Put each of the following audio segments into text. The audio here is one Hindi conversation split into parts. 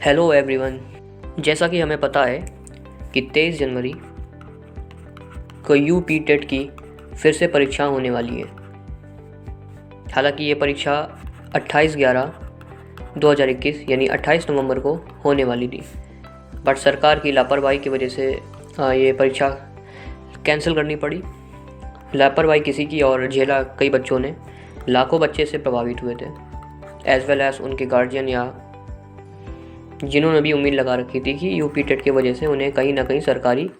Hello everyone. जैसा कि हमें पता है कि 23 जनवरी को यूपी टेट की फिर से परीक्षा होने वाली है। हालांकि ये परीक्षा 28/11/2021 यानी 28 नवंबर को होने वाली थी, बट सरकार की लापरवाही की वजह से ये परीक्षा कैंसिल करनी पड़ी। लापरवाही किसी की और झेला कई बच्चों ने। लाखों बच्चे से प्रभावित हुए थे, एज़ वेल एज़ उनके गार्जियन या जिन्होंने भी उम्मीद लगा रखी थी कि यूपी टेट की वजह से उन्हें कहीं ना कहीं सरकारी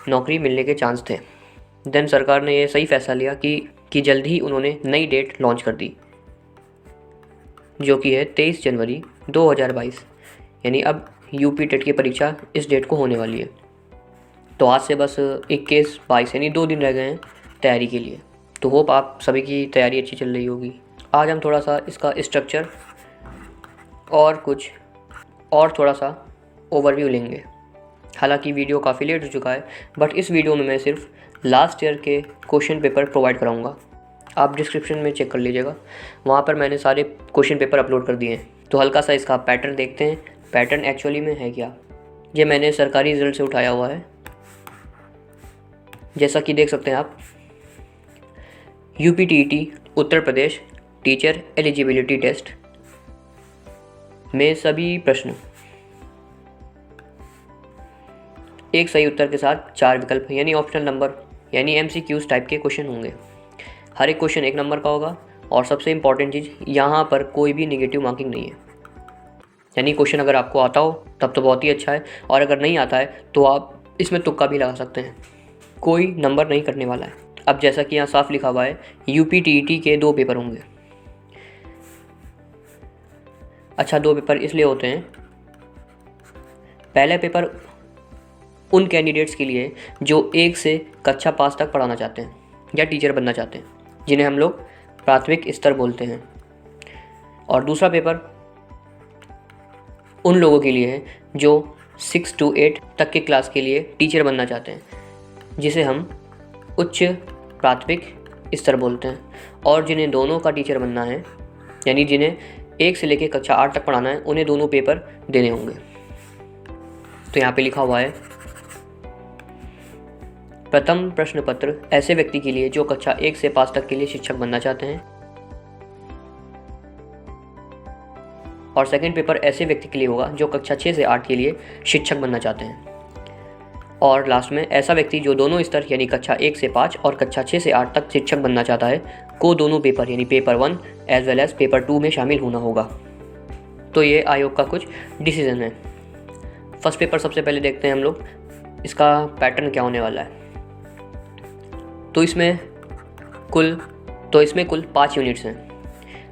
नौकरी मिलने के चांस थे। देन सरकार ने ये सही फैसला लिया कि जल्द ही उन्होंने नई डेट लॉन्च कर दी, जो कि है 23 जनवरी 2022। यानी अब यूपी टेट की परीक्षा इस डेट को होने वाली है। तो आज से बस 21-22 यानी 2 दिन रह गए हैं तैयारी के लिए। तो होप आप सभी की तैयारी अच्छी चल रही होगी। आज हम थोड़ा सा इसका स्ट्रक्चर और थोड़ा सा ओवरव्यू लेंगे। हालांकि वीडियो काफ़ी लेट हो चुका है, बट इस वीडियो में मैं सिर्फ लास्ट ईयर के क्वेश्चन पेपर प्रोवाइड कराऊंगा। आप डिस्क्रिप्शन में चेक कर लीजिएगा, वहाँ पर मैंने सारे क्वेश्चन पेपर अपलोड कर दिए हैं। तो हल्का सा इसका पैटर्न देखते हैं, पैटर्न एक्चुअली में है क्या। ये मैंने सरकारी रिजल्ट से उठाया हुआ है। जैसा कि देख सकते हैं आप, UPTET Uttar Pradesh teacher eligibility test में सभी प्रश्न एक सही उत्तर के साथ 4 विकल्प यानी ऑप्शनल नंबर यानी MCQs टाइप के क्वेश्चन होंगे। हर एक क्वेश्चन 1 नंबर का होगा और सबसे इम्पॉर्टेंट चीज़, यहाँ पर कोई भी नेगेटिव मार्किंग नहीं है। यानी क्वेश्चन अगर आपको आता हो तब तो बहुत ही अच्छा है, और अगर नहीं आता है तो आप इसमें तुक्का भी लगा सकते हैं। कोई नंबर नहीं कटने वाला है। अब जैसा कि यहाँ साफ लिखा हुआ है, UPTET के 2 पेपर होंगे। अच्छा, 2 पेपर इसलिए होते हैं। पहला पेपर उन कैंडिडेट्स के लिए जो 1 से कक्षा 5 तक पढ़ाना चाहते हैं या टीचर बनना चाहते हैं, जिन्हें हम लोग प्राथमिक स्तर बोलते हैं। और दूसरा पेपर उन लोगों के लिए है जो 6 to 8 तक के क्लास के लिए टीचर बनना चाहते हैं, जिसे हम उच्च प्राथमिक स्तर बोलते हैं। और जिन्हें दोनों का टीचर बनना है, यानी जिन्हें 1 से लेकर कक्षा 8 तक पढ़ाना है, उन्हें दोनों पेपर देने होंगे। तो यहाँ पे लिखा हुआ है, प्रथम प्रश्न पत्र ऐसे व्यक्ति के लिए जो कक्षा 1 से 5 तक के लिए शिक्षक बनना चाहते हैं, और सेकंड पेपर ऐसे व्यक्ति के लिए होगा जो कक्षा 6 से 8 के लिए शिक्षक बनना चाहते हैं। और लास्ट में ऐसा व्यक्ति जो दोनों स्तर यानी कक्षा 1 से 5 और कक्षा 6 से 8 तक शिक्षक बनना चाहता है, को दोनों पेपर यानी paper 1 as well as paper 2 में शामिल होना होगा। तो ये आयोग का कुछ डिसीजन है। फर्स्ट पेपर सबसे पहले देखते हैं हम लोग, इसका पैटर्न क्या होने वाला है। तो इसमें कुल 5 यूनिट्स हैं।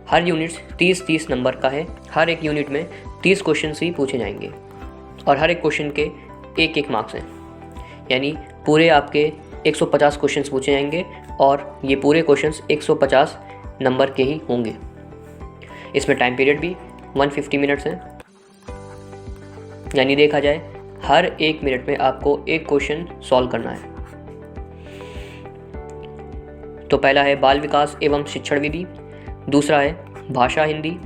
हर यूनिट्स 30-30 नंबर का है। हर एक यूनिट में 30 क्वेश्चन ही पूछे जाएंगे और हर एक क्वेश्चन के 1-1 मार्क्स हैं। यानी पूरे आपके 150 क्वेश्चंस पूछे जाएंगे और ये पूरे क्वेश्चंस 150 नंबर के ही होंगे। इसमें टाइम पीरियड भी 150 मिनट्स हैं। यानी देखा जाए हर 1 मिनट में आपको 1 क्वेश्चन सॉल्व करना है। तो पहला है बाल विकास एवं शिक्षण विधि, दूसरा है भाषा हिंदी।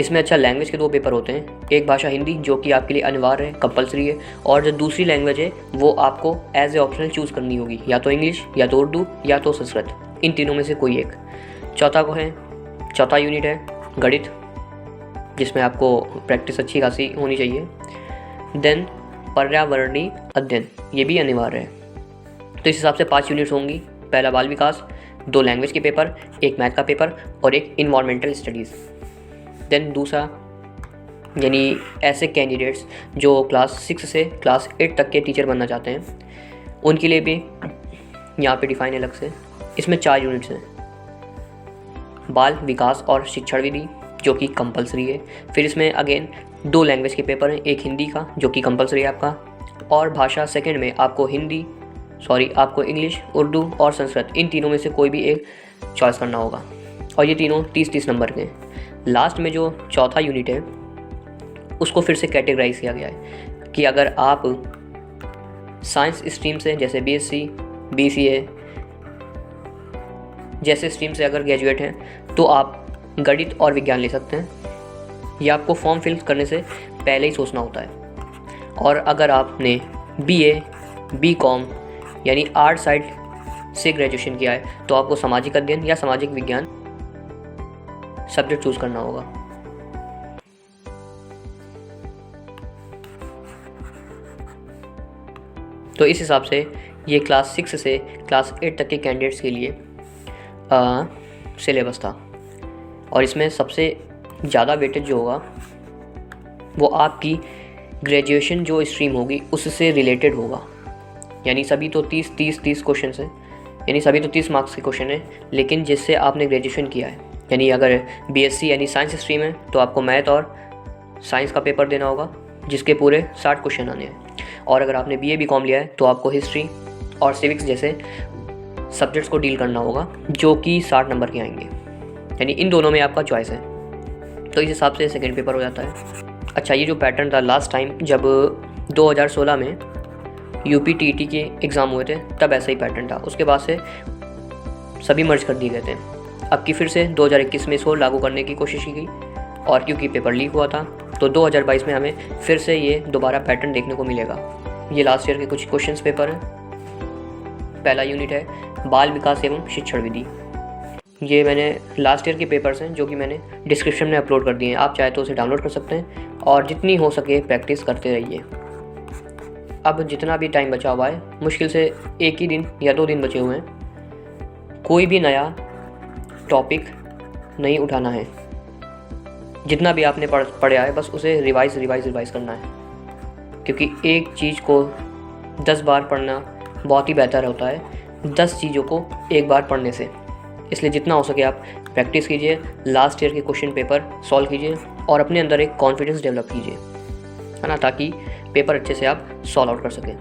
इसमें अच्छा लैंग्वेज के 2 पेपर होते हैं, एक भाषा हिंदी जो कि आपके लिए अनिवार्य है, कंपलसरी है, और जो दूसरी लैंग्वेज है वो आपको एज ए ऑप्शनल चूज़ करनी होगी, या तो इंग्लिश या तो उर्दू या तो संस्कृत, इन तीनों में से कोई एक। चौथा यूनिट है गणित, जिसमें आपको प्रैक्टिस अच्छी खासी होनी चाहिए। देन पर्यावरणीय अध्ययन, ये भी अनिवार्य है। तो इस हिसाब से 5 यूनिट्स होंगी। पहला बाल विकास, 2 लैंग्वेज के पेपर, 1 मैथ का पेपर और 1 इन्वायरमेंटल स्टडीज़। देन दूसरा, यानी ऐसे कैंडिडेट्स जो क्लास 6 से क्लास 8 तक के टीचर बनना चाहते हैं, उनके लिए भी यहाँ पे डिफाइन अलग से। इसमें 4 यूनिट्स हैं, बाल विकास और शिक्षण विधि जो कि कंपलसरी है। फिर इसमें अगेन 2 लैंग्वेज के पेपर हैं, एक हिंदी का जो कि कंपलसरी है आपका, और भाषा सेकंड में आपको आपको इंग्लिश, उर्दू और संस्कृत, इन तीनों में से कोई भी एक चॉइस करना होगा। और ये तीनों 30-30 नंबर के हैं। लास्ट में जो चौथा यूनिट है उसको फिर से कैटेगराइज किया गया है कि अगर आप साइंस स्ट्रीम से, जैसे BSc, BCA जैसे स्ट्रीम से अगर ग्रेजुएट हैं, तो आप गणित और विज्ञान ले सकते हैं। ये आपको फॉर्म फिल करने से पहले ही सोचना होता है। और अगर आपने BA, BCom यानी आर्ट साइड से ग्रेजुएशन किया है तो आपको सामाजिक अध्ययन या सामाजिक विज्ञान सब्जेक्ट चूज़ करना होगा। तो इस हिसाब से ये क्लास 6 से क्लास 8 तक के कैंडिडेट्स के लिए सिलेबस था। और इसमें सबसे ज़्यादा वेटेज जो होगा वो आपकी ग्रेजुएशन जो स्ट्रीम होगी उससे रिलेटेड होगा। यानी सभी तो 30 क्वेश्चन हैं, यानी सभी तो 30 मार्क्स के क्वेश्चन हैं, लेकिन जिससे आपने ग्रेजुएशन किया है, यानी अगर BSc यानी साइंस स्ट्रीम है तो आपको मैथ और साइंस का पेपर देना होगा जिसके पूरे 60 क्वेश्चन आने हैं। और अगर आपने BA BCom लिया है तो आपको हिस्ट्री और सिविक्स जैसे सब्जेक्ट्स को डील करना होगा जो कि 60 नंबर के आएंगे। यानी इन दोनों में आपका चॉइस है। तो इस हिसाब से सेकेंड पेपर हो जाता है। अच्छा, ये जो पैटर्न था लास्ट टाइम जब 2016 में UP-TET के एग्ज़ाम हुए थे तब ऐसा ही पैटर्न था। उसके बाद से सभी मर्ज कर दिए गए थे। अब की फिर से 2021 में इसको लागू करने की कोशिश की गई, और क्योंकि पेपर लीक हुआ था तो 2022 में हमें फिर से ये दोबारा पैटर्न देखने को मिलेगा। ये लास्ट ईयर के कुछ क्वेश्चंस पेपर हैं। पहला यूनिट है बाल विकास एवं शिक्षण विधि। ये मैंने लास्ट ईयर के पेपर्स हैं जो कि मैंने डिस्क्रिप्शन में अपलोड कर दिए हैं। आप चाहे तो उसे डाउनलोड कर सकते हैं और जितनी हो सके प्रैक्टिस करते रहिए। अब जितना भी टाइम बचा हुआ है, मुश्किल से 1 ही दिन या 2 दिन बचे हुए हैं, कोई भी नया टॉपिक नहीं उठाना है। जितना भी आपने पढ़ा है बस उसे रिवाइज़ करना है, क्योंकि एक चीज़ को 10 बार पढ़ना बहुत ही बेहतर होता है 10 चीज़ों को एक बार पढ़ने से। इसलिए जितना हो सके आप प्रैक्टिस कीजिए, लास्ट ईयर के क्वेश्चन पेपर सॉल्व कीजिए और अपने अंदर एक कॉन्फिडेंस डेवलप कीजिए, है ना, ताकि पेपर अच्छे से आप सॉल्व आउट कर सकें।